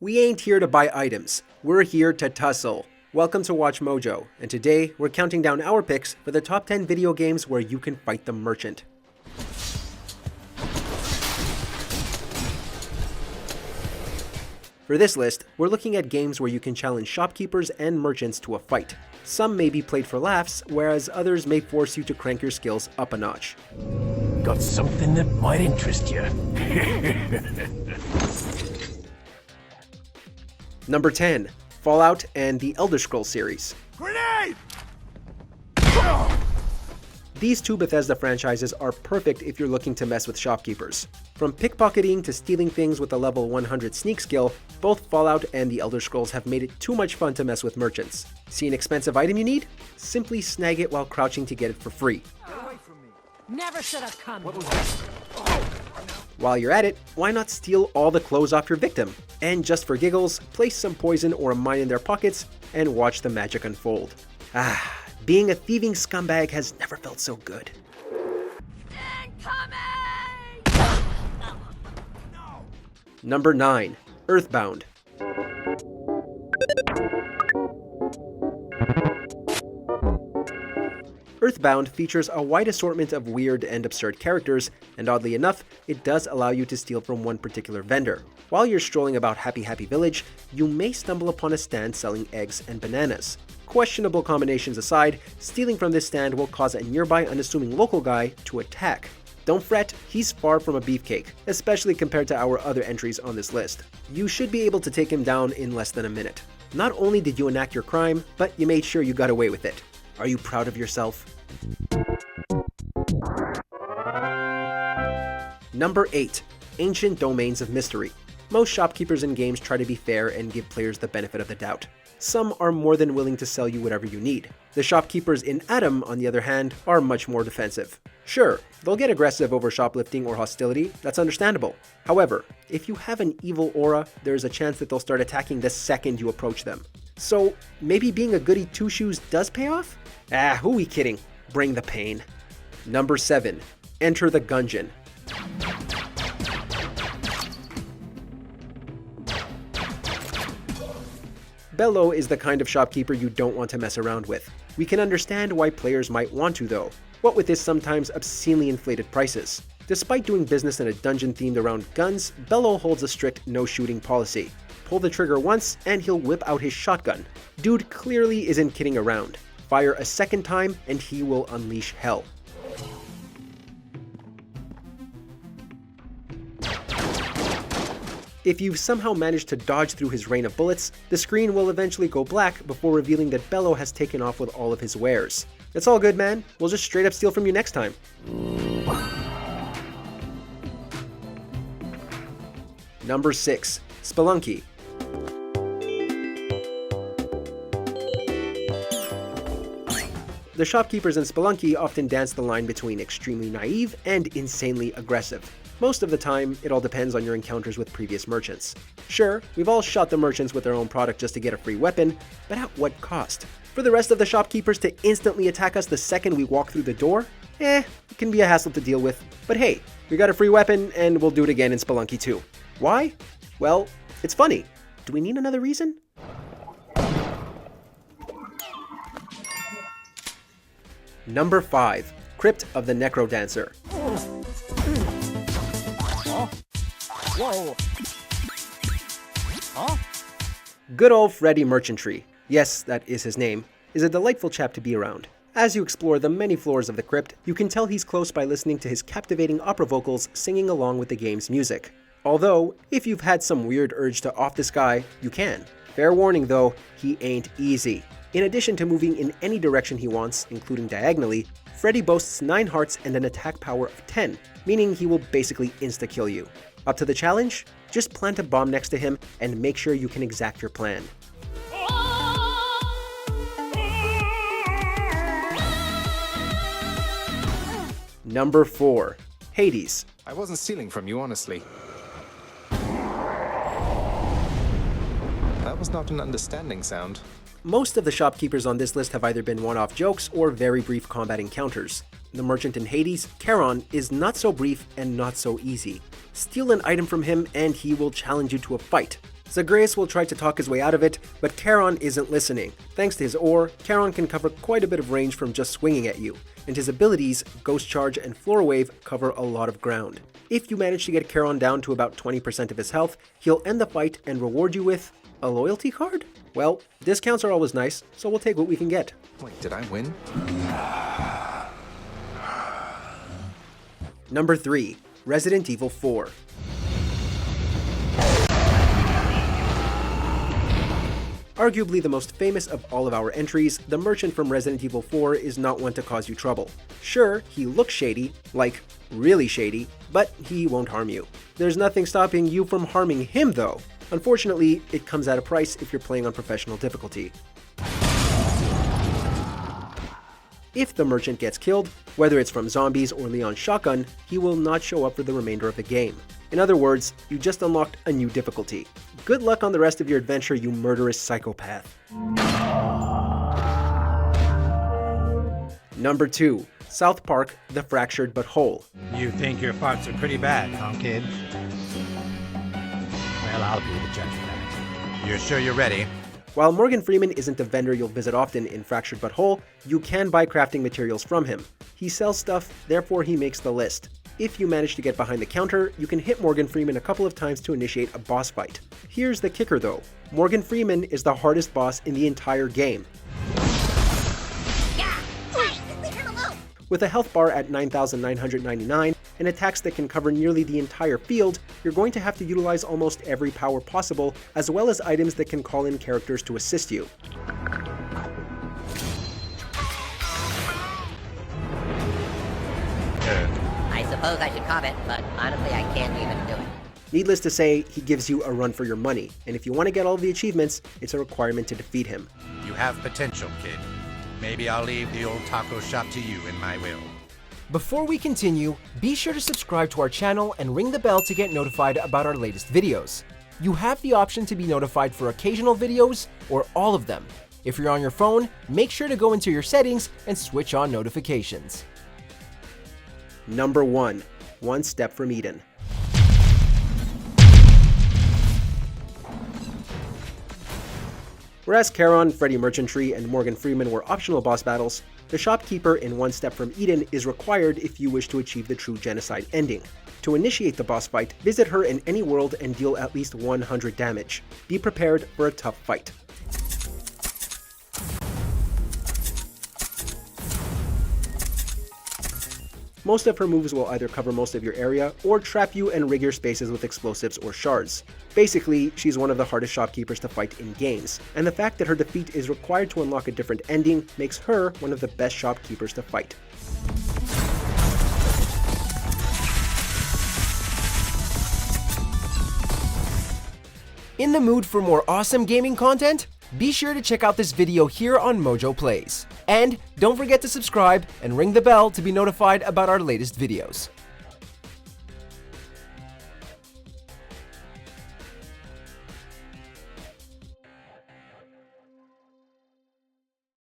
We ain't here to buy items, we're here to tussle. Welcome to Watch Mojo, and today we're counting down our picks for the top 10 video games where you can fight the merchant. For this list, we're looking at games where you can challenge shopkeepers and merchants to a fight. Some may be played for laughs, whereas others may force you to crank your skills up a notch. Got something that might interest you. Number 10. Fallout and the Elder Scrolls series. Grenade! These two Bethesda franchises are perfect if you're looking to mess with shopkeepers. From pickpocketing to stealing things with a level 100 sneak skill, both Fallout and the Elder Scrolls have made it too much fun to mess with merchants. See an expensive item you need? Simply snag it while crouching to get it for free. Get away from me. Never should have come. What was that? While you're at it, why not steal all the clothes off your victim? And just for giggles, place some poison or a mine in their pockets and watch the magic unfold. Being a thieving scumbag has never felt so good. Incoming! Number 9. Earthbound. Earthbound features a wide assortment of weird and absurd characters, and oddly enough, it does allow you to steal from one particular vendor. While you're strolling about Happy Happy Village, you may stumble upon a stand selling eggs and bananas. Questionable combinations aside, stealing from this stand will cause a nearby unassuming local guy to attack. Don't fret, he's far from a beefcake, especially compared to our other entries on this list. You should be able to take him down in less than a minute. Not only did you enact your crime, but you made sure you got away with it. Are you proud of yourself? Number 8. Ancient Domains of Mystery. Most shopkeepers in games try to be fair and give players the benefit of the doubt. Some are more than willing to sell you whatever you need. The shopkeepers in Adam, on the other hand, are much more defensive. Sure, they'll get aggressive over shoplifting or hostility, that's understandable. However, if you have an evil aura, there's a chance that they'll start attacking the second you approach them. So, maybe being a goody two-shoes does pay off? Who we kidding? Bring the pain. Number 7. Enter the Gungeon. Bello is the kind of shopkeeper you don't want to mess around with. We can understand why players might want to though, what with his sometimes obscenely inflated prices. Despite doing business in a dungeon themed around guns, Bello holds a strict no shooting policy. Pull the trigger once and he'll whip out his shotgun. Dude clearly isn't kidding around. Fire a second time and he will unleash hell. If you've somehow managed to dodge through his rain of bullets, the screen will eventually go black before revealing that Bello has taken off with all of his wares. It's all good, man. We'll just straight up steal from you next time. Number 6. Spelunky. The shopkeepers in Spelunky often dance the line between extremely naive and insanely aggressive. Most of the time, it all depends on your encounters with previous merchants. Sure, we've all shot the merchants with their own product just to get a free weapon, but at what cost? For the rest of the shopkeepers to instantly attack us the second we walk through the door? It can be a hassle to deal with. But hey, we got a free weapon and we'll do it again in Spelunky 2. Why? Well, it's funny. Do we need another reason? Number 5. Crypt of the Necrodancer. Whoa. Good old Freddy Merchantry, yes, that is his name, is a delightful chap to be around. As you explore the many floors of the crypt, you can tell he's close by listening to his captivating opera vocals singing along with the game's music. Although, if you've had some weird urge to off this guy, you can. Fair warning though, he ain't easy. In addition to moving in any direction he wants, including diagonally, Freddy boasts 9 hearts and an attack power of 10, meaning he will basically insta-kill you. Up to the challenge? Just plant a bomb next to him and make sure you can exact your plan. Number 4. Hades. I wasn't stealing from you, honestly. That was not an understanding sound. Most of the shopkeepers on this list have either been one-off jokes or very brief combat encounters. The merchant in Hades, Charon, is not so brief and not so easy. Steal an item from him and he will challenge you to a fight. Zagreus will try to talk his way out of it, but Charon isn't listening. Thanks to his ore, Charon can cover quite a bit of range from just swinging at you, and his abilities, Ghost Charge and Floor Wave, cover a lot of ground. If you manage to get Charon down to about 20% of his health, he'll end the fight and reward you with a loyalty card? Well, discounts are always nice, so we'll take what we can get. Wait, did I win? Number 3. Resident Evil 4. Arguably the most famous of all of our entries, the merchant from Resident Evil 4 is not one to cause you trouble. Sure, he looks shady, like really shady, but he won't harm you. There's nothing stopping you from harming him though. Unfortunately, it comes at a price if you're playing on professional difficulty. If the merchant gets killed, whether it's from zombies or Leon's shotgun, he will not show up for the remainder of the game. In other words, you just unlocked a new difficulty. Good luck on the rest of your adventure, you murderous psychopath. Number 2. South Park, The Fractured But Whole. You think your farts are pretty bad, huh, kid? Well, I'll be the judge of that. You're sure you're ready? While Morgan Freeman isn't a vendor you'll visit often in Fractured But Whole, you can buy crafting materials from him. He sells stuff, therefore he makes the list. If you manage to get behind the counter, you can hit Morgan Freeman a couple of times to initiate a boss fight. Here's the kicker though, Morgan Freeman is the hardest boss in the entire game. With a health bar at 9,999 and attacks that can cover nearly the entire field, you're going to have to utilize almost every power possible, as well as items that can call in characters to assist you. I suppose I should comment, but honestly I can't even do it. Needless to say, he gives you a run for your money, and if you want to get all of the achievements, it's a requirement to defeat him. You have potential, kid. Maybe I'll leave the old taco shop to you in my will. Before we continue, be sure to subscribe to our channel and ring the bell to get notified about our latest videos. You have the option to be notified for occasional videos or all of them. If you're on your phone, make sure to go into your settings and switch on notifications. Number 1. One Step from Eden. Whereas Charon, Freddy Merchantry, and Morgan Freeman were optional boss battles, the shopkeeper in One Step from Eden is required if you wish to achieve the true genocide ending. To initiate the boss fight, visit her in any world and deal at least 100 damage. Be prepared for a tough fight. Most of her moves will either cover most of your area or trap you and rig your spaces with explosives or shards. Basically, she's one of the hardest shopkeepers to fight in games, and the fact that her defeat is required to unlock a different ending makes her one of the best shopkeepers to fight. In the mood for more awesome gaming content? Be sure to check out this video here on Mojo Plays. And don't forget to subscribe and ring the bell to be notified about our latest videos.